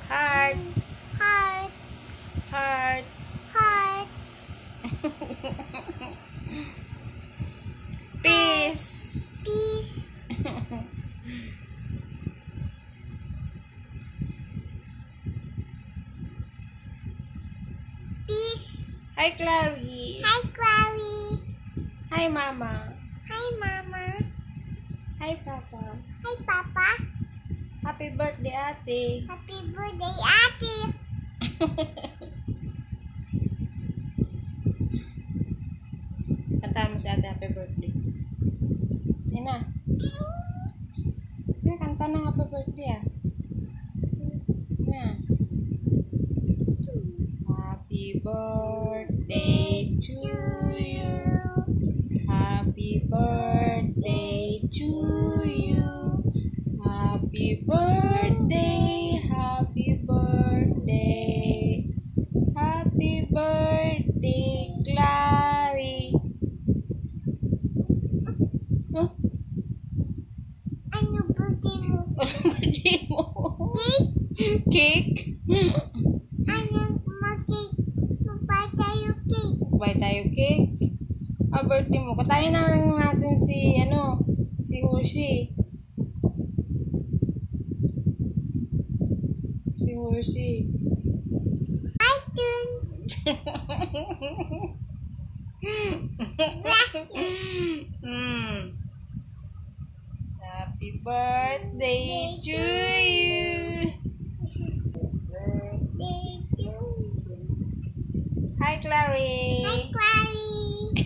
Heart. Heart. Heart. Heart. Peace. Peace. Peace. Hi, Clary. Hi, Clary. Hi, Mama. Hi, Mama. Hi, Papa. Hi, Papa. Happy birthday, ate. Happy birthday, Ate. Kantahan mo si ate happy birthday. Yan na. Yan, kanta na happy birthday ah. Na. Happy birthday to you. Happy birthday to you. Happy birthday. Happy birthday. Happy birthday, Clary. Huh? Ano birthday mo? Ano birthday mo? Cake? Cake? Ano mag-cake? Magbuy tayo cake. Buy tayo cake. Birthday mo. Katayin na lang natin si, si Hershey. Si Hershey. iTunes. Gracias. Happy birthday to you. Birthday to you. Hi, Clary. Hi, Clary.